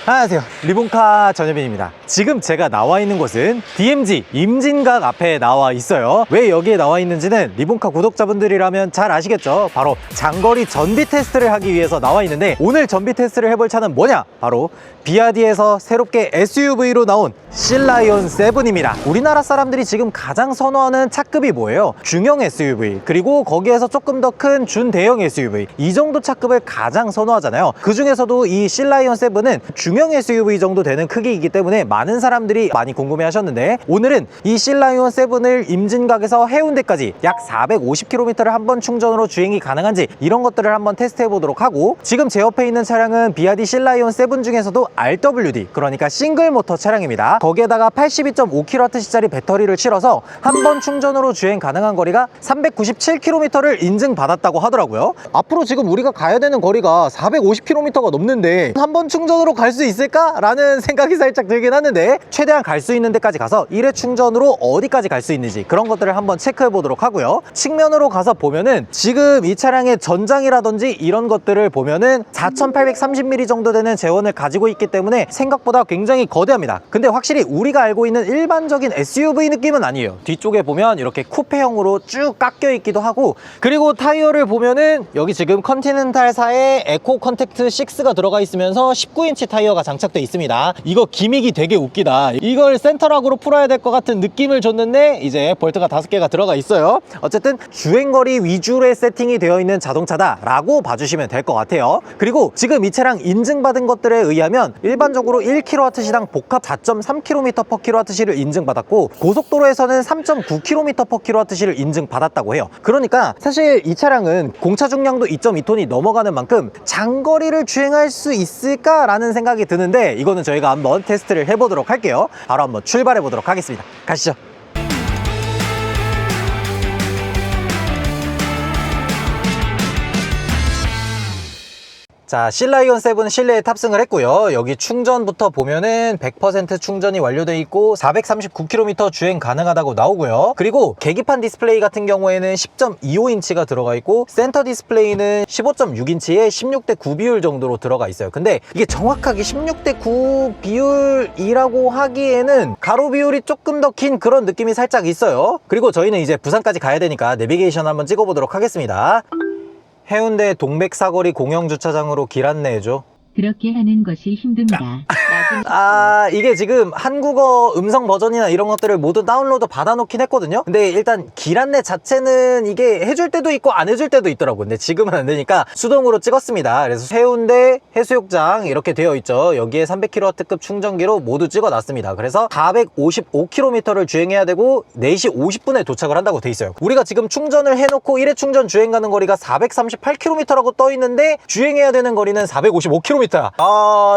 안녕하세요, 리본카 전여빈입니다. 지금 제가 나와 있는 곳은 DMZ 임진각 앞에 나와 있어요. 왜 여기에 나와 있는지는 리본카 구독자분들이라면 잘 아시겠죠? 바로 장거리 전비 테스트를 하기 위해서 나와 있는데, 오늘 전비 테스트를 해볼 차는 뭐냐? 바로 비아디에서 새롭게 SUV로 나온 실라이온 7입니다. 우리나라 사람들이 지금 가장 선호하는 차급이 뭐예요? 중형 SUV, 그리고 거기에서 조금 더 큰 준대형 SUV, 이 정도 차급을 가장 선호하잖아요. 그 중에서도 이 실라이온 7은 중형 SUV 정도 되는 크기이기 때문에 많은 사람들이 많이 궁금해 하셨는데, 오늘은 이 실라이온 7을 임진각에서 해운대까지 약 450km를 한번 충전으로 주행이 가능한지 이런 것들을 한번 테스트해 보도록 하고, 지금 제 옆에 있는 차량은 비아디 실라이온 7 중에서도 RWD, 그러니까 싱글 모터 차량입니다. 거기에다가 82.5kWh짜리 배터리를 실어서 한 번 충전으로 주행 가능한 거리가 397km를 인증받았다고 하더라고요. 앞으로 지금 우리가 가야 되는 거리가 450km가 넘는데 한 번 충전으로 갈 수 있을까? 라는 생각이 살짝 들긴 하는데, 최대한 갈 수 있는 데까지 가서 1회 충전으로 어디까지 갈 수 있는지 그런 것들을 한번 체크해 보도록 하고요. 측면으로 가서 보면은 지금 이 차량의 전장이라든지 이런 것들을 보면은 4830mm 정도 되는 제원을 가지고 있기 때문에 생각보다 굉장히 거대합니다. 근데 확실히 우리가 알고 있는 일반적인 SUV 느낌은 아니에요. 뒤쪽에 보면 이렇게 쿠페형으로 쭉 깎여 있기도 하고, 그리고 타이어를 보면은 여기 지금 컨티넨탈사의 에코 컨택트 6가 들어가 있으면서 19인치 타이어가 장착되어 있습니다. 이거 기믹이 되게 웃기다. 이걸 센터락으로 풀어야 될 것 같은 느낌을 줬는데 이제 볼트가 5개가 들어가 있어요. 어쨌든 주행거리 위주의 세팅이 되어 있는 자동차다 라고 봐주시면 될 것 같아요. 그리고 지금 이 차량 인증받은 것들에 의하면 일반적으로 1kWh당 복합 4.3km/kWh를 인증받았고, 고속도로에서는 3.9km/kWh를 인증받았다고 해요. 그러니까 사실 이 차량은 공차 중량도 2.2톤이 넘어가는 만큼 장거리를 주행할 수 있을까라는 생각이 드는데, 이거는 저희가 한번 테스트를 해보도록 할게요. 바로 한번 출발해 보도록 하겠습니다. 가시죠. 자, 실라이온 7 실내에 탑승을 했고요. 여기 충전부터 보면은 100% 충전이 완료되어 있고 439km 주행 가능하다고 나오고요. 그리고 계기판 디스플레이 같은 경우에는 10.25인치가 들어가 있고, 센터 디스플레이는 15.6인치에 16대 9 비율 정도로 들어가 있어요. 근데 이게 정확하게 16대 9 비율이라고 하기에는 가로 비율이 조금 더 긴 그런 느낌이 살짝 있어요. 그리고 저희는 이제 부산까지 가야 되니까 내비게이션 한번 찍어보도록 하겠습니다. 해운대 동백사거리 공영주차장으로 길 안내해줘. 그렇게 하는 것이 힘듭니다. 이게 지금 한국어 음성 버전이나 이런 것들을 모두 다운로드 받아놓긴 했거든요. 근데 일단 길 안내 자체는 이게 해줄 때도 있고 안 해줄 때도 있더라고. 근데 지금은 안 되니까 수동으로 찍었습니다. 그래서 해운대 해수욕장 이렇게 되어 있죠. 여기에 300kW급 충전기로 모두 찍어놨습니다. 그래서 455km를 주행해야 되고 4시 50분에 도착을 한다고 돼 있어요. 우리가 지금 충전을 해놓고 1회 충전 주행 가는 거리가 438km라고 떠 있는데 주행해야 되는 거리는 455km.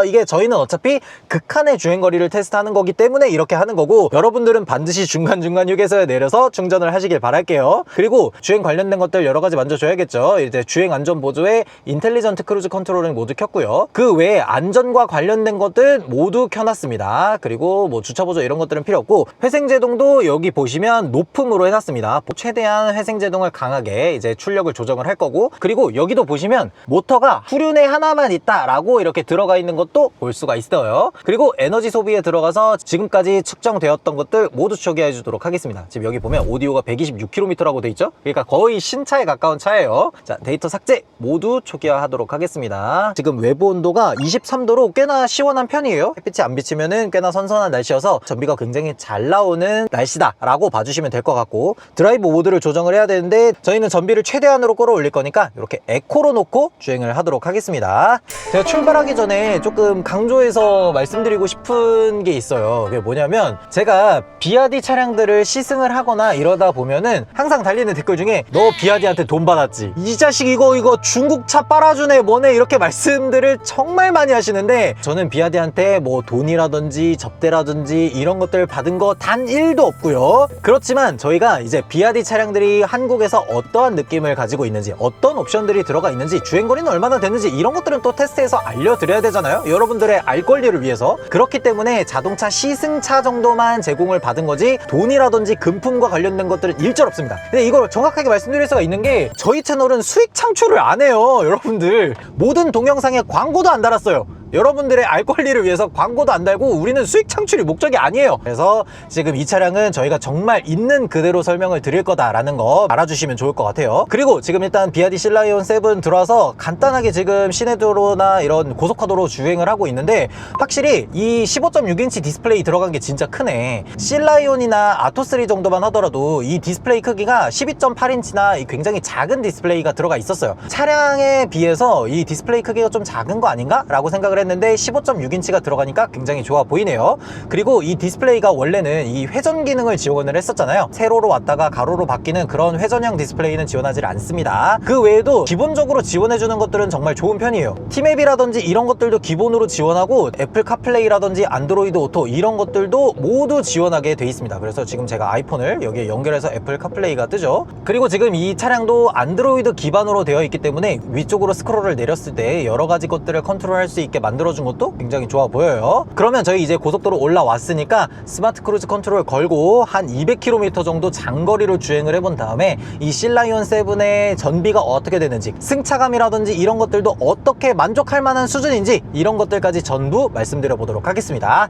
이게 저희는 어차피 극한의 주행거리를 테스트하는 거기 때문에 이렇게 하는 거고, 여러분들은 반드시 중간중간 휴게소에 내려서 충전을 하시길 바랄게요. 그리고 주행 관련된 것들 여러 가지 만져줘야겠죠. 이제 주행 안전 보조에 인텔리전트 크루즈 컨트롤은 모두 켰고요. 그 외에 안전과 관련된 것들 모두 켜놨습니다. 그리고 뭐 주차 보조 이런 것들은 필요 없고, 회생제동도 여기 보시면 높음으로 해놨습니다. 최대한 회생제동을 강하게 이제 출력을 조정을 할 거고, 그리고 여기도 보시면 모터가 후륜에 하나만 있다라고 이렇게 들어가 있는 것도 볼 수가 있어요. 그리고 에너지 소비에 들어가서 지금까지 측정되었던 것들 모두 초기화해 주도록 하겠습니다. 지금 여기 보면 오디오가 126km라고 돼 있죠. 그러니까 거의 신차에 가까운 차예요. 자, 데이터 삭제 모두 초기화 하도록 하겠습니다. 지금 외부 온도가 23도로 꽤나 시원한 편이에요. 햇빛이 안 비치면은 꽤나 선선한 날씨여서 전비가 굉장히 잘 나오는 날씨다 라고 봐주시면 될 것 같고, 드라이브 모드를 조정을 해야 되는데 저희는 전비를 최대한으로 끌어올릴 거니까 이렇게 에코로 놓고 주행을 하도록 하겠습니다. 제가 출발하기 전에 조금 강조해서 말씀드리고 싶은 게 있어요. 그게 뭐냐면, 제가 비아디 차량들을 시승을 하거나 이러다 보면은 항상 달리는 댓글 중에 너 비아디한테 돈 받았지, 이 자식 이거 중국차 빨아주네 뭐네 이렇게 말씀들을 정말 많이 하시는데, 저는 비아디한테 뭐 돈이라든지 접대라든지 이런 것들 받은 거 단 1도 없고요. 그렇지만 저희가 이제 비아디 차량들이 한국에서 어떠한 느낌을 가지고 있는지, 어떤 옵션들이 들어가 있는지, 주행거리는 얼마나 되는지 이런 것들은 또 테스트해서 알려드려야 되잖아요. 여러분들의 알 권리를 위해서. 그렇기 때문에 자동차 시승차 정도만 제공을 받은 거지 돈이라든지 금품과 관련된 것들은 일절 없습니다. 근데 이걸 정확하게 말씀드릴 수가 있는 게, 저희 채널은 수익 창출을 안 해요. 여러분들 모든 동영상에 광고도 안 달았어요. 여러분들의 알 권리를 위해서 광고도 안 달고 우리는 수익 창출이 목적이 아니에요. 그래서 지금 이 차량은 저희가 정말 있는 그대로 설명을 드릴 거다라는 거 알아주시면 좋을 것 같아요. 그리고 지금 일단 비아디 실라이온 7 들어와서 간단하게 지금 시내도로나 이런 고속화도로 주행을 하고 있는데 확실히 이 15.6인치 디스플레이 들어간 게 진짜 크네. 실라이온이나 아토3 정도만 하더라도 이 디스플레이 크기가 12.8인치나 굉장히 작은 디스플레이가 들어가 있었어요. 차량에 비해서 이 디스플레이 크기가 좀 작은 거 아닌가? 라고 생각을 했는데 15.6인치가 들어가니까 굉장히 좋아 보이네요. 그리고 이 디스플레이가 원래는 이 회전 기능을 지원을 했었잖아요. 세로로 왔다가 가로로 바뀌는 그런 회전형 디스플레이는 지원하지 않습니다. 그 외에도 기본적으로 지원해주는 것들은 정말 좋은 편이에요. 티맵이라든지 이런 것들도 기본으로 지원하고 애플 카플레이라든지 안드로이드 오토 이런 것들도 모두 지원하게 돼 있습니다. 그래서 지금 제가 아이폰을 여기에 연결해서 애플 카플레이가 뜨죠. 그리고 지금 이 차량도 안드로이드 기반으로 되어 있기 때문에 위쪽으로 스크롤을 내렸을 때 여러 가지 것들을 컨트롤할 수 있게 만들어준 것도 굉장히 좋아 보여요. 그러면 저희 이제 고속도로 올라왔으니까 스마트 크루즈 컨트롤 걸고 한 200km 정도 장거리로 주행을 해본 다음에 이 실라이온 7의 전비가 어떻게 되는지, 승차감이라든지 이런 것들도 어떻게 만족할 만한 수준인지 이런 것들까지 전부 말씀드려 보도록 하겠습니다.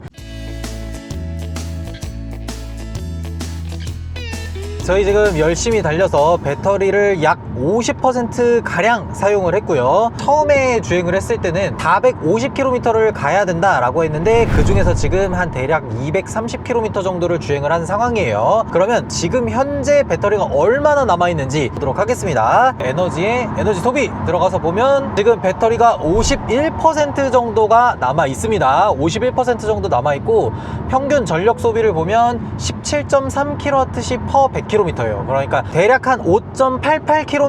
저희 지금 열심히 달려서 배터리를 약 50% 가량 사용을 했고요. 처음에 주행을 했을 때는 450km를 가야 된다라고 했는데 그 중에서 지금 한 대략 230km 정도를 주행을 한 상황이에요. 그러면 지금 현재 배터리가 얼마나 남아있는지 보도록 하겠습니다. 에너지 소비 들어가서 보면 지금 배터리가 51% 정도가 남아 있습니다. 51% 정도 남아 있고 평균 전력 소비를 보면 17.3kWh/100km예요. 그러니까 대략 한 5.88km/kWh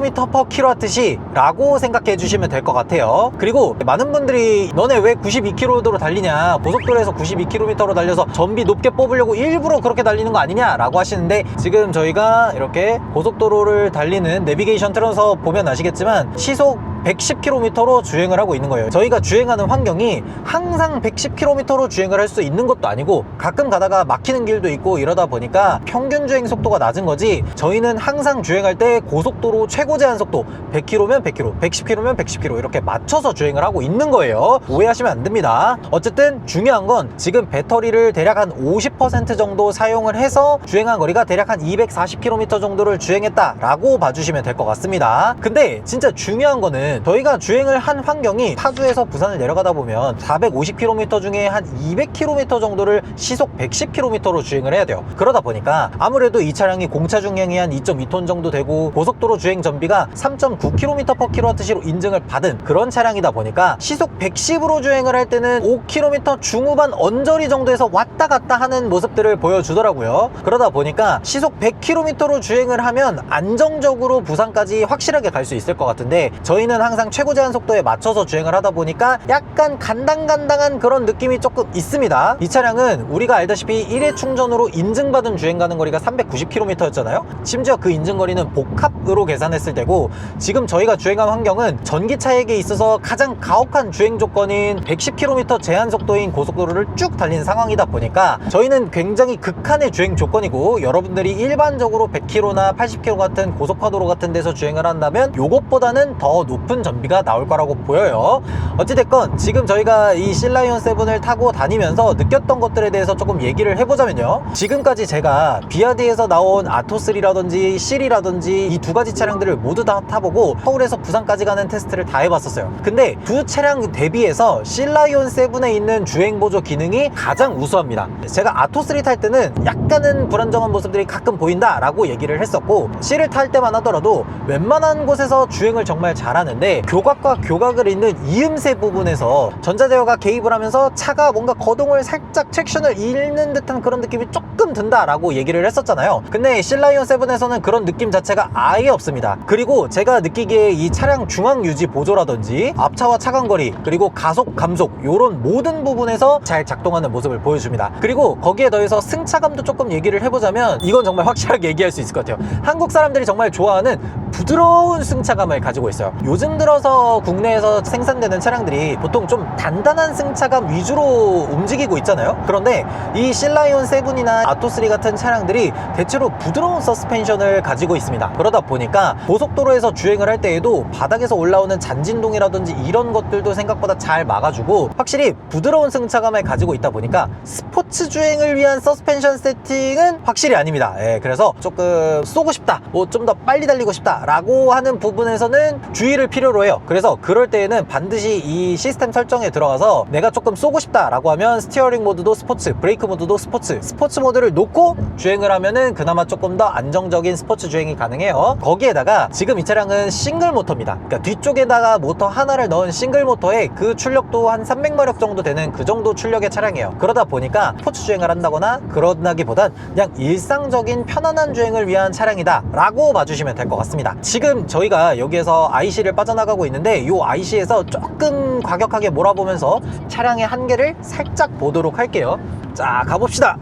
라고 생각해 주시면 될 것 같아요. 그리고 많은 분들이 너네 왜 92km로 달리냐, 고속도로에서 92km로 달려서 전비 높게 뽑으려고 일부러 그렇게 달리는 거 아니냐 라고 하시는데, 지금 저희가 이렇게 고속도로를 달리는 내비게이션 틀어서 보면 아시겠지만 시속 110km로 주행을 하고 있는 거예요. 저희가 주행하는 환경이 항상 110km로 주행을 할 수 있는 것도 아니고 가끔 가다가 막히는 길도 있고 이러다 보니까 평균 주행 속도가 낮은 거지, 저희는 항상 주행할 때 고속도로 최고 제한 속도 100km면 100km, 110km면 110km 이렇게 맞춰서 주행을 하고 있는 거예요. 오해하시면 안 됩니다. 어쨌든 중요한 건 지금 배터리를 대략 한 50% 정도 사용을 해서 주행한 거리가 대략 한 240km 정도를 주행했다 라고 봐주시면 될 것 같습니다. 근데 진짜 중요한 거는 저희가 주행을 한 환경이 파주에서 부산을 내려가다 보면 450km 중에 한 200km 정도를 시속 110km로 주행을 해야 돼요. 그러다 보니까 아무래도 이 차량이 공차 중량이 한 2.2톤 정도 되고 고속도로 주행 전비가 3.9km/kWh로 인증을 받은 그런 차량이다 보니까 시속 110으로 주행을 할 때는 5km 중후반 언저리 정도에서 왔다 갔다 하는 모습들을 보여주더라고요. 그러다 보니까 시속 100km로 주행을 하면 안정적으로 부산까지 확실하게 갈 수 있을 것 같은데, 저희는 항상 최고 제한 속도에 맞춰서 주행을 하다 보니까 약간 간당간당한 그런 느낌이 조금 있습니다. 이 차량은 우리가 알다시피 1회 충전으로 인증받은 주행 가는 거리가 390km였잖아요. 심지어 그 인증거리는 복합으로 계산했을 때고, 지금 저희가 주행한 환경은 전기차에게 있어서 가장 가혹한 주행 조건인 110km 제한 속도인 고속도로를 쭉 달린 상황이다 보니까 저희는 굉장히 극한의 주행 조건이고, 여러분들이 일반적으로 100km나 80km 같은 고속화도로 같은 데서 주행을 한다면 요것보다는 더 높은 전비가 나올 거라고 보여요. 어찌됐건 지금 저희가 이 실라이온 7을 타고 다니면서 느꼈던 것들에 대해서 조금 얘기를 해보자면요, 지금까지 제가 비아디에서 나온 아토3라든지 실이라든지 이 두 가지 차량들을 모두 다 타보고 서울에서 부산까지 가는 테스트를 다 해봤었어요. 근데 두 차량 대비해서 실라이온 7에 있는 주행보조 기능이 가장 우수합니다. 제가 아토3 탈 때는 약간은 불안정한 모습들이 가끔 보인다 라고 얘기를 했었고, 실을 탈 때만 하더라도 웬만한 곳에서 주행을 정말 잘하는데 교각과 교각을 잇는 이음새 부분에서 전자제어가 개입을 하면서 차가 뭔가 거동을 살짝 트랙션을 잃는 듯한 그런 느낌이 조금 든다 라고 얘기를 했었잖아요. 근데 실라이온 7에서는 그런 느낌 자체가 아예 없습니다. 그리고 제가 느끼기에 이 차량 중앙 유지 보조라든지 앞차와 차간거리, 그리고 가속 감속 요런 모든 부분에서 잘 작동하는 모습을 보여줍니다. 그리고 거기에 더해서 승차감도 조금 얘기를 해보자면 이건 정말 확실하게 얘기할 수 있을 것 같아요. 한국 사람들이 정말 좋아하는 부드러운 승차감을 가지고 있어요. 요즘 들어서 국내에서 생산되는 차량들이 보통 좀 단단한 승차감 위주로 움직이고 있잖아요. 그런데 이 실라이온 7이나 아토3 같은 차량들이 대체로 부드러운 서스펜션을 가지고 있습니다. 그러다 보니까 고속도로에서 주행을 할 때에도 바닥에서 올라오는 잔진동이라든지 이런 것들도 생각보다 잘 막아주고 확실히 부드러운 승차감을 가지고 있다 보니까 스포츠 주행을 위한 서스펜션 세팅은 확실히 아닙니다. 예, 그래서 조금 쏘고 싶다, 뭐 좀 더 빨리 달리고 싶다 라고 하는 부분에서는 주의를 필요로 해요. 그래서 그럴 때에는 반드시 이 시스템 설정에 들어가서 내가 조금 쏘고 싶다 라고 하면 스티어링 모드도 스포츠, 브레이크 모드도 스포츠 모드를 놓고 주행을 하면은 그나마 조금 더 안정적인 스포츠 주행이 가능해요. 거기에다가 지금 이 차량은 싱글 모터입니다. 그러니까 뒤쪽에다가 모터 하나를 넣은 싱글 모터에 그 출력도 한 300마력 정도 되는 그 정도 출력의 차량이에요. 그러다 보니까 스포츠 주행을 한다거나 그러다기보단 그냥 일상적인 편안한 주행을 위한 차량이다 라고 봐주시면 될 것 같습니다. 지금 저희가 여기에서 IC를 빠져나가고 있는데 이 IC에서 조금 과격하게 몰아보면서 차량의 한계를 살짝 보도록 할게요. 자, 가봅시다.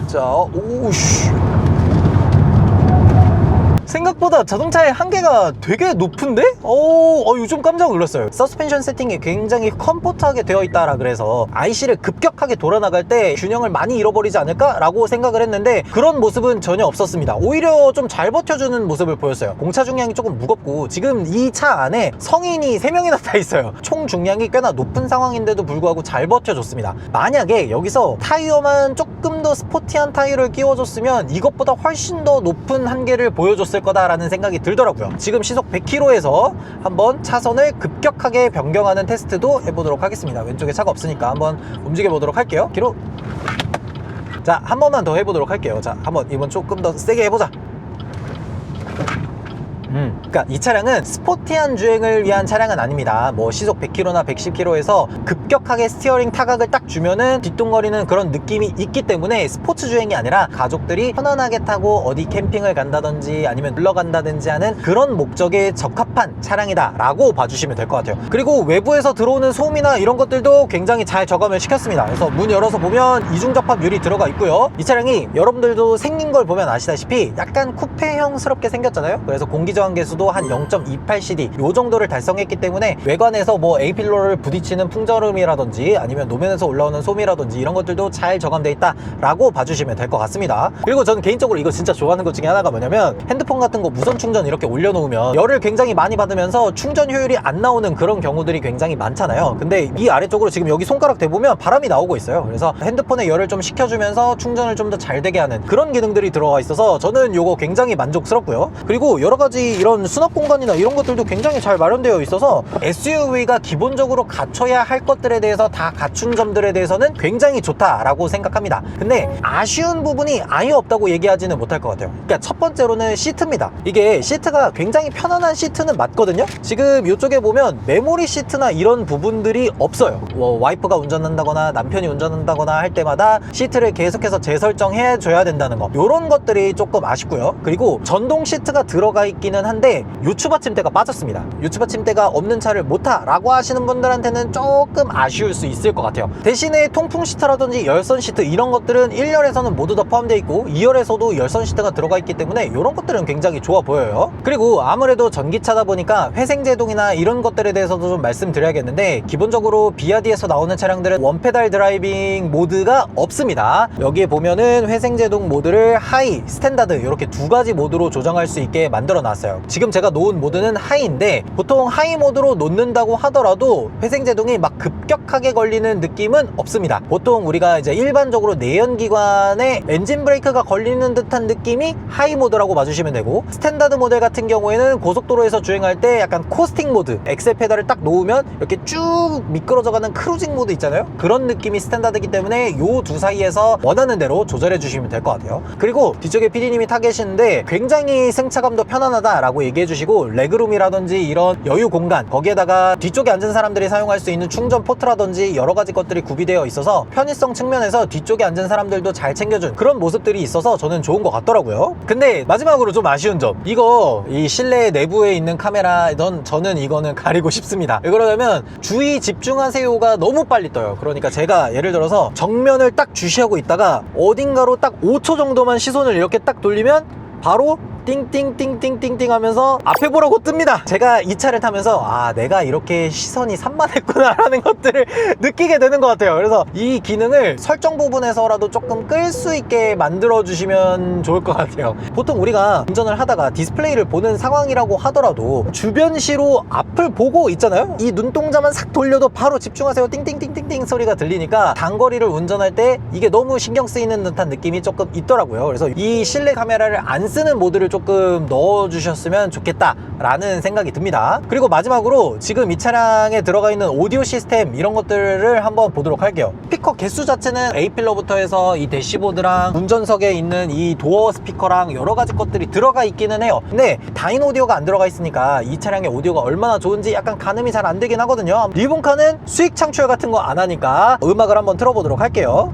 자, 오우씨, 생각보다 자동차의 한계가 되게 높은데? 요즘 깜짝 놀랐어요. 서스펜션 세팅이 굉장히 컴포트하게 되어 있다라 그래서 IC를 급격하게 돌아나갈 때 균형을 많이 잃어버리지 않을까? 라고 생각을 했는데 그런 모습은 전혀 없었습니다. 오히려 좀 잘 버텨주는 모습을 보였어요. 공차 중량이 조금 무겁고 지금 이 차 안에 성인이 3명이나 타 있어요. 총 중량이 꽤나 높은 상황인데도 불구하고 잘 버텨줬습니다. 만약에 여기서 타이어만 조금 더 스포티한 타이어를 끼워줬으면 이것보다 훨씬 더 높은 한계를 보여줬을 거다라는 생각이 들더라고요. 지금 시속 100km에서 한번 차선을 급격하게 변경하는 테스트도 해보도록 하겠습니다. 왼쪽에 차가 없으니까 한번 움직여 보도록 할게요. 키로. 자, 한 번만 더 해보도록 할게요. 자, 한번 이번 조금 더 세게 해보자. 그러니까 이 차량은 스포티한 주행을 위한 차량은 아닙니다. 뭐 시속 100km나 110km에서 급격하게 스티어링 타각을 딱 주면은 뒷동거리는 그런 느낌이 있기 때문에 스포츠 주행이 아니라 가족들이 편안하게 타고 어디 캠핑을 간다든지 아니면 놀러 간다든지 하는 그런 목적에 적합한 차량이다 라고 봐주시면 될 것 같아요. 그리고 외부에서 들어오는 소음이나 이런 것들도 굉장히 잘 저감을 시켰습니다. 그래서 문 열어서 보면 이중접합 유리 들어가 있고요. 이 차량이 여러분들도 생긴 걸 보면 아시다시피 약간 쿠페형스럽게 생겼잖아요. 그래서 공기저항 계수도 한 0.28cd 요 정도를 달성했기 때문에 외관에서 뭐 A필러를 부딪히는 풍절음이라든지 아니면 노면에서 올라오는 소음이라든지 이런 것들도 잘 저감되어 있다 라고 봐주시면 될 것 같습니다. 그리고 저는 개인적으로 이거 진짜 좋아하는 것 중에 하나가 뭐냐면 핸드폰 같은 거 무선 충전 이렇게 올려놓으면 열을 굉장히 많이 받으면서 충전 효율이 안 나오는 그런 경우들이 굉장히 많잖아요. 근데 이 아래쪽으로 지금 여기 손가락 대보면 바람이 나오고 있어요. 그래서 핸드폰에 열을 좀 식혀주면서 충전을 좀 더 잘 되게 하는 그런 기능들이 들어가 있어서 저는 요거 굉장히 만족스럽고요. 그리고 여러가지 이런 수납 공간이나 이런 것들도 굉장히 잘 마련되어 있어서 SUV가 기본적으로 갖춰야 할 것들에 대해서 다 갖춘 점들에 대해서는 굉장히 좋다라고 생각합니다. 근데 아쉬운 부분이 아예 없다고 얘기하지는 못할 것 같아요. 그러니까 첫 번째로는 시트입니다. 이게 시트가 굉장히 편안한 시트는 맞거든요. 지금 이쪽에 보면 메모리 시트나 이런 부분들이 없어요. 와이프가 운전한다거나 남편이 운전한다거나 할 때마다 시트를 계속해서 재설정해 줘야 된다는 거, 이런 것들이 조금 아쉽고요. 그리고 전동 시트가 들어가 있기는 한데 요추 받침대가 빠졌습니다. 요추 받침대가 없는 차를 못 타라고 하시는 분들한테는 조금 아쉬울 수 있을 것 같아요. 대신에 통풍 시트라든지 열선 시트 이런 것들은 1열에서는 모두 다 포함되어 있고 2열에서도 열선 시트가 들어가 있기 때문에 이런 것들은 굉장히 좋아 보여요. 그리고 아무래도 전기차다 보니까 회생제동이나 이런 것들에 대해서도 좀 말씀드려야겠는데 기본적으로 비아디에서 나오는 차량들은 원페달 드라이빙 모드가 없습니다. 여기에 보면은 회생제동 모드를 하이, 스탠다드 이렇게 두 가지 모드로 조정할 수 있게 만들어 놨어요. 지금 제가 놓은 모드는 하이인데 보통 하이 모드로 놓는다고 하더라도 회생제동이 막 급격하게 걸리는 느낌은 없습니다. 보통 우리가 이제 일반적으로 내연기관에 엔진 브레이크가 걸리는 듯한 느낌이 하이 모드라고 봐주시면 되고, 스탠다드 모델 같은 경우에는 고속도로에서 주행할 때 약간 코스팅 모드, 엑셀 페달을 딱 놓으면 이렇게 쭉 미끄러져가는 크루징 모드 있잖아요. 그런 느낌이 스탠다드이기 때문에 요 두 사이에서 원하는 대로 조절해 주시면 될 것 같아요. 그리고 뒤쪽에 PD님이 타 계시는데 굉장히 승차감도 편안하다 라고 얘기해 주시고, 레그룸이라든지 이런 여유 공간, 거기에다가 뒤쪽에 앉은 사람들이 사용할 수 있는 충전 포트라든지 여러 가지 것들이 구비되어 있어서 편의성 측면에서 뒤쪽에 앉은 사람들도 잘 챙겨준 그런 모습들이 있어서 저는 좋은 것 같더라고요. 근데 마지막으로 좀 아쉬운 점, 이거 이 실내 내부에 있는 카메라, 저는 이거는 가리고 싶습니다. 왜 그러냐면 주의 집중하세요가 너무 빨리 떠요. 그러니까 제가 예를 들어서 정면을 딱 주시하고 있다가 어딘가로 딱 5초 정도만 시선을 이렇게 딱 돌리면 바로 띵띵띵띵띵띵 하면서 앞에 보라고 뜹니다. 제가 이 차를 타면서 아, 내가 이렇게 시선이 산만했구나 라는 것들을 느끼게 되는 것 같아요. 그래서 이 기능을 설정 부분에서라도 조금 끌 수 있게 만들어 주시면 좋을 것 같아요. 보통 우리가 운전을 하다가 디스플레이를 보는 상황이라고 하더라도 주변 시로 앞을 보고 있잖아요. 이 눈동자만 싹 돌려도 바로 집중하세요 띵띵띵띵띵 소리가 들리니까 단거리를 운전할 때 이게 너무 신경 쓰이는 듯한 느낌이 조금 있더라고요. 그래서 이 실내 카메라를 안 쓰는 모드를 조금 넣어 주셨으면 좋겠다 라는 생각이 듭니다. 그리고 마지막으로 지금 이 차량에 들어가 있는 오디오 시스템 이런 것들을 한번 보도록 할게요. 스피커 개수 자체는 A필러부터 해서 이 대시보드랑 운전석에 있는 이 도어 스피커랑 여러 가지 것들이 들어가 있기는 해요. 근데 다인 오디오가 안 들어가 있으니까 이 차량의 오디오가 얼마나 좋은지 약간 가늠이 잘 안 되긴 하거든요. 리본카는 수익 창출 같은 거 안 하니까 음악을 한번 틀어보도록 할게요.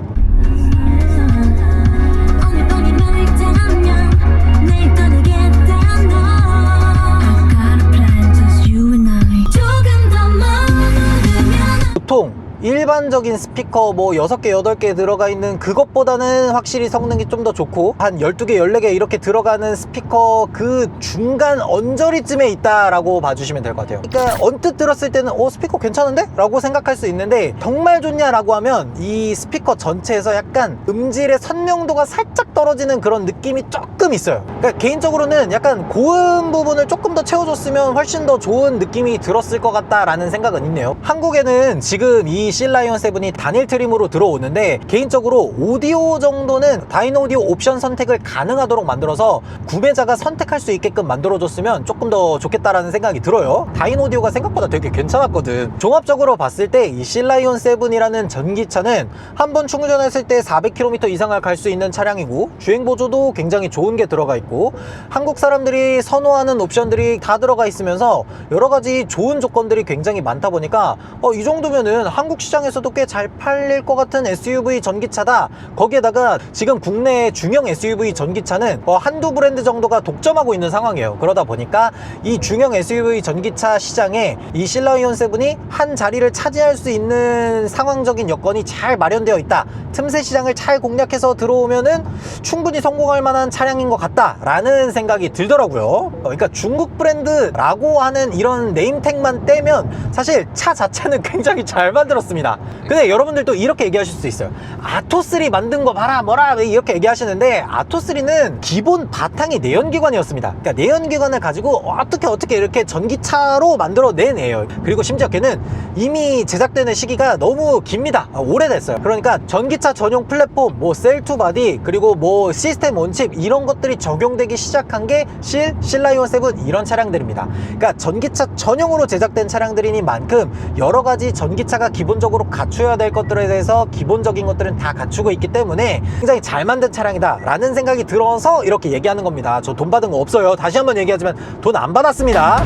보통 일반적인 스피커 뭐 6개, 8개 들어가 있는 그것보다는 확실히 성능이 좀 더 좋고 한 12개, 14개 이렇게 들어가는 스피커 그 중간 언저리쯤에 있다라고 봐주시면 될 것 같아요. 그러니까 언뜻 들었을 때는 스피커 괜찮은데? 라고 생각할 수 있는데 정말 좋냐라고 하면 이 스피커 전체에서 약간 음질의 선명도가 살짝 떨어지는 그런 느낌이 조금 있어요. 그러니까 개인적으로는 약간 고음 부분을 조금 더 채워줬으면 훨씬 더 좋은 느낌이 들었을 것 같다라는 생각은 있네요. 한국에는 지금 이 실라이온 7이 단일 트림으로 들어오는데 개인적으로 오디오 정도는 다인 오디오 옵션 선택을 가능하도록 만들어서 구매자가 선택할 수 있게끔 만들어줬으면 조금 더 좋겠다라는 생각이 들어요. 다인 오디오가 생각보다 되게 괜찮았거든. 종합적으로 봤을 때 이 실라이온 7이라는 전기차는 한번 충전했을 때 400km 이상을 갈 수 있는 차량이고 주행보조도 굉장히 좋은 게 들어가 있고 한국 사람들이 선호하는 옵션들이 다 들어가 있으면서 여러가지 좋은 조건들이 굉장히 많다 보니까 이 정도면은 한국 시장에서도 꽤 잘 팔릴 것 같은 SUV 전기차다. 거기에다가 지금 국내 중형 SUV 전기차는 한두 브랜드 정도가 독점하고 있는 상황이에요. 그러다 보니까 이 중형 SUV 전기차 시장에 이 실라이온 7이 한 자리를 차지할 수 있는 상황적인 여건이 잘 마련되어 있다. 틈새 시장을 잘 공략해서 들어오면은 충분히 성공할 만한 차량인 것 같다 라는 생각이 들더라고요. 그러니까 중국 브랜드라고 하는 이런 네임택만 떼면 사실 차 자체는 굉장히 잘 만들었습니다. 근데 여러분들도 이렇게 얘기하실 수 있어요. 아토3 만든 거 봐라 뭐라 이렇게 얘기하시는데 아토3는 기본 바탕이 내연기관이었습니다. 그러니까 내연기관을 가지고 어떻게 이렇게 전기차로 만들어낸 애예요. 그리고 심지어 걔는 이미 제작되는 시기가 너무 깁니다. 오래됐어요. 그러니까 전기차 전용 플랫폼 뭐 셀2 바디 그리고 뭐 시스템 온칩 이런 것들이 적용되기 시작한 게 실라이온 7 이런 차량들입니다. 그러니까 전기차 전용으로 제작된 차량들이니만큼 여러가지 전기차가 기본적으로 갖춰야 될 것들에 대해서 기본적인 것들은 다 갖추고 있기 때문에 굉장히 잘 만든 차량이다 라는 생각이 들어서 이렇게 얘기하는 겁니다. 저 돈 받은 거 없어요. 다시 한번 얘기하지만 돈 안 받았습니다.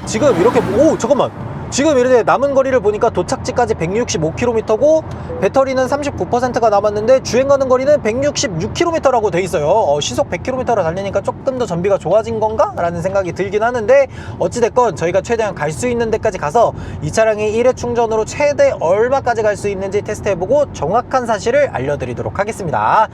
지금 이렇게 잠깐만 지금 이렇게 남은 거리를 보니까 도착지까지 165km고 배터리는 39%가 남았는데 주행 가는 거리는 166km라고 돼 있어요. 시속 100km로 달리니까 조금 더 전비가 좋아진 건가? 라는 생각이 들긴 하는데 어찌됐건 저희가 최대한 갈 수 있는 데까지 가서 이 차량이 1회 충전으로 최대 얼마까지 갈 수 있는지 테스트해보고 정확한 사실을 알려드리도록 하겠습니다.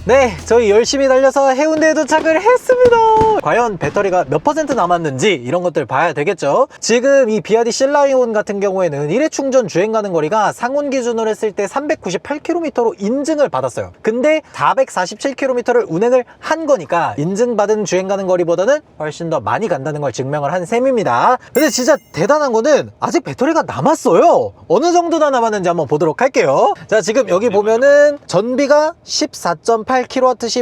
네, 저희 열심히 달려서 해운대에 도착을 했습니다. 과연 배터리가 몇 퍼센트 남았는지 이런 것들 봐야 되겠죠. 지금 이 비아디 실라이온 같은 경우에는 1회 충전 주행 가는 거리가 상온 기준으로 했을 때 398km로 인증을 받았어요. 근데 447km를 운행을 한 거니까 인증받은 주행 가는 거리보다는 훨씬 더 많이 간다는 걸 증명을 한 셈입니다. 근데 진짜 대단한 거는 아직 배터리가 남았어요. 어느 정도나 남았는지 한번 보도록 할게요. 자, 지금 여기 보면은 전비가 14.8kWh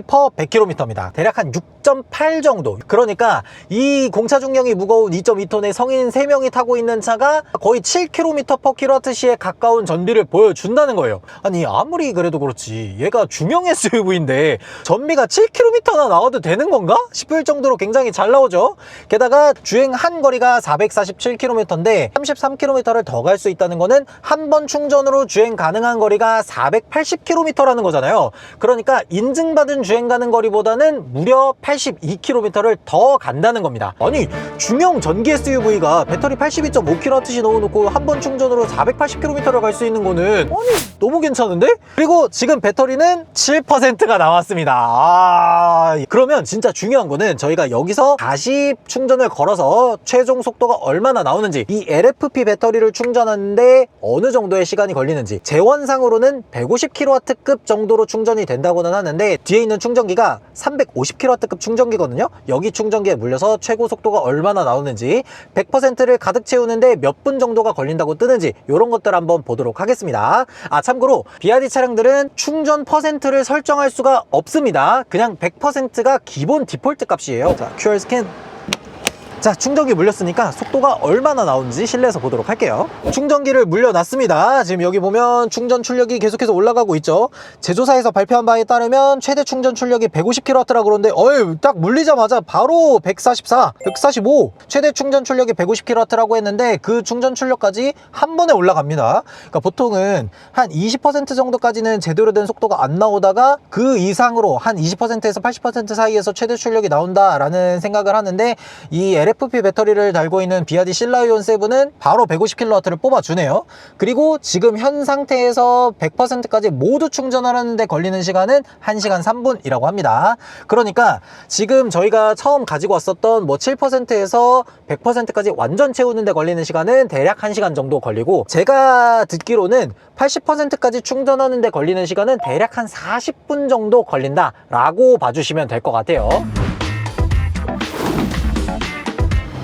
per 100km입니다. 대략 한 6.8 정도. 그러니까 이 공차 중량이 무거운 2.2톤의 성인 3명이 타고 있는 차가 거의 7km per kWh에 가까운 전비를 보여준다는 거예요. 아니 아무리 그래도 그렇지 얘가 중형 SUV인데 전비가 7km나 나와도 되는 건가? 싶을 정도로 굉장히 잘 나오죠. 게다가 주행한 거리가 447km인데 33km를 더 갈 수 있다는 거는 한 번 충전으로 주행 가능한 거리가 480km라는 거잖아요. 그러니까 인증받은 주행 가는 거리보다는 무려 82km를 더 간다는 겁니다. 아니 중형 전기 SUV가 배터리 82.5kWh 넣어놓고 한 번 충전으로 480km를 갈 수 있는 거는 아니 너무 괜찮은데? 그리고 지금 배터리는 7%가 나왔습니다. 그러면 진짜 중요한 거는 저희가 여기서 다시 충전을 걸어서 최종 속도가 얼마나 나오는지, 이 LFP 배터리를 충전하는데 어느 정도의 시간이 걸리는지, 재원상으로는 150kW급 정도로 충전이 된다고는 하는데 뒤에 있는 충전기가 350kW급 충전기거든요. 여기 충전기에 물려서 최고 속도가 얼마나 나오는지, 100%를 가득 채우는데 몇 분 정도가 걸린다고 뜨는지 이런 것들 한번 보도록 하겠습니다. 참고로 BYD 차량들은 충전 퍼센트를 설정할 수가 없습니다. 그냥 100%가 기본 디폴트 값이에요. 자, QR 스캔. 자, 충전기 물렸으니까 속도가 얼마나 나오는지 실내에서 보도록 할게요. 충전기를 물려놨습니다. 지금 여기 보면 충전 출력이 계속해서 올라가고 있죠. 제조사에서 발표한 바에 따르면 최대 충전 출력이 150kW라고 그러는데 딱 물리자마자 바로 144, 145, 최대 충전 출력이 150kW라고 했는데 그 충전 출력까지 한 번에 올라갑니다. 그러니까 보통은 한 20% 정도까지는 제대로 된 속도가 안 나오다가 그 이상으로 한 20%에서 80% 사이에서 최대 출력이 나온다라는 생각을 하는데, 이 LFP 배터리를 달고 있는 BYD 신라이온 7은 바로 150kW를 뽑아주네요. 그리고 지금 현 상태에서 100%까지 모두 충전하는데 걸리는 시간은 1시간 3분이라고 합니다. 그러니까 지금 저희가 처음 가지고 왔었던 7%에서 100%까지 완전 채우는데 걸리는 시간은 대략 1시간 정도 걸리고, 제가 듣기로는 80%까지 충전하는데 걸리는 시간은 대략 한 40분 정도 걸린다라고 봐주시면 될 것 같아요.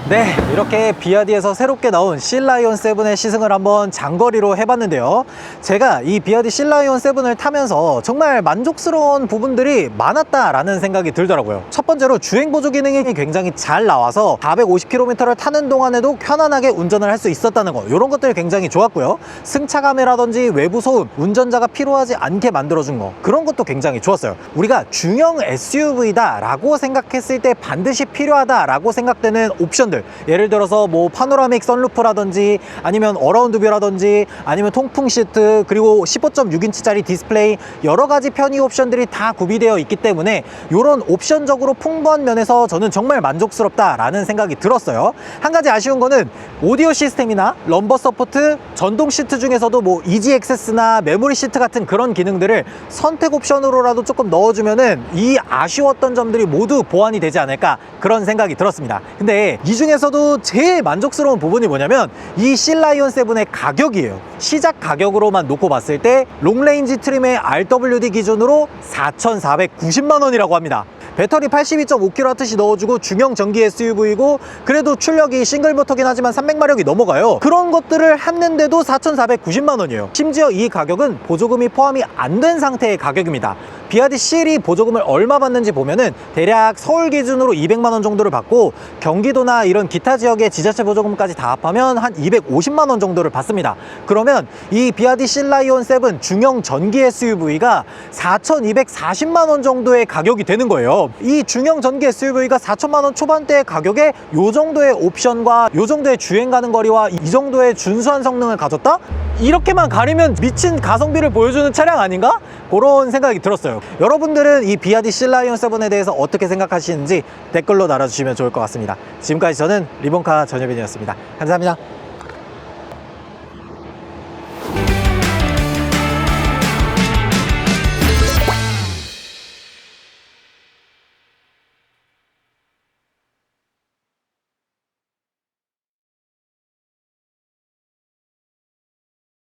네, 이렇게 BYD에서 새롭게 나온 신라이온 7의 시승을 한번 장거리로 해봤는데요. 제가 이 BYD 신라이온 7을 타면서 정말 만족스러운 부분들이 많았다라는 생각이 들더라고요. 첫 번째로 주행 보조 기능이 굉장히 잘 나와서 450km를 타는 동안에도 편안하게 운전을 할 수 있었다는 거, 이런 것들이 굉장히 좋았고요. 승차감이라든지 외부 소음, 운전자가 피로하지 않게 만들어준 거, 그런 것도 굉장히 좋았어요. 우리가 중형 SUV다 라고 생각했을 때 반드시 필요하다 라고 생각되는 옵션들, 예를 들어서 파노라믹 선루프라든지 아니면 어라운드 뷰라든지 아니면 통풍 시트, 그리고 15.6인치짜리 디스플레이, 여러 가지 편의 옵션들이 다 구비되어 있기 때문에 이런 옵션적으로 풍부한 면에서 저는 정말 만족스럽다라는 생각이 들었어요. 한 가지 아쉬운 거는 오디오 시스템이나 럼버 서포트, 전동 시트 중에서도 이지 액세스나 메모리 시트 같은 그런 기능들을 선택 옵션으로라도 조금 넣어주면은 이 아쉬웠던 점들이 모두 보완이 되지 않을까, 그런 생각이 들었습니다. 근데 이 중에서도 제일 만족스러운 부분이 뭐냐면 이 신라이온 7의 가격이에요. 시작 가격으로만 놓고 봤을 때 롱레인지 트림의 RWD 기준으로 4,490만 원이라고 합니다. 배터리 82.5kWh 넣어주고 중형 전기 SUV고 그래도 출력이 싱글모터긴 하지만 300마력이 넘어가요. 그런 것들을 했는데도 4,490만 원이에요. 심지어 이 가격은 보조금이 포함이 안 된 상태의 가격입니다. BYD C1이 보조금을 얼마 받는지 보면은 대략 서울 기준으로 200만 원 정도를 받고, 경기도나 이런 기타 지역의 지자체 보조금까지 다 합하면 한 250만 원 정도를 받습니다. 그러면 이 BYD 신라이온 7 중형 전기 SUV가 4,240만 원 정도의 가격이 되는 거예요. 이 중형 전기 SUV가 4천만 원 초반대의 가격에 이 정도의 옵션과 이 정도의 주행 가는 거리와 이 정도의 준수한 성능을 가졌다? 이렇게만 가리면 미친 가성비를 보여주는 차량 아닌가? 그런 생각이 들었어요. 여러분들은 이 BYD 신라이온 7에 대해서 어떻게 생각하시는지 댓글로 달아주시면 좋을 것 같습니다. 지금까지 저는 리본카 전효빈이었습니다. 감사합니다.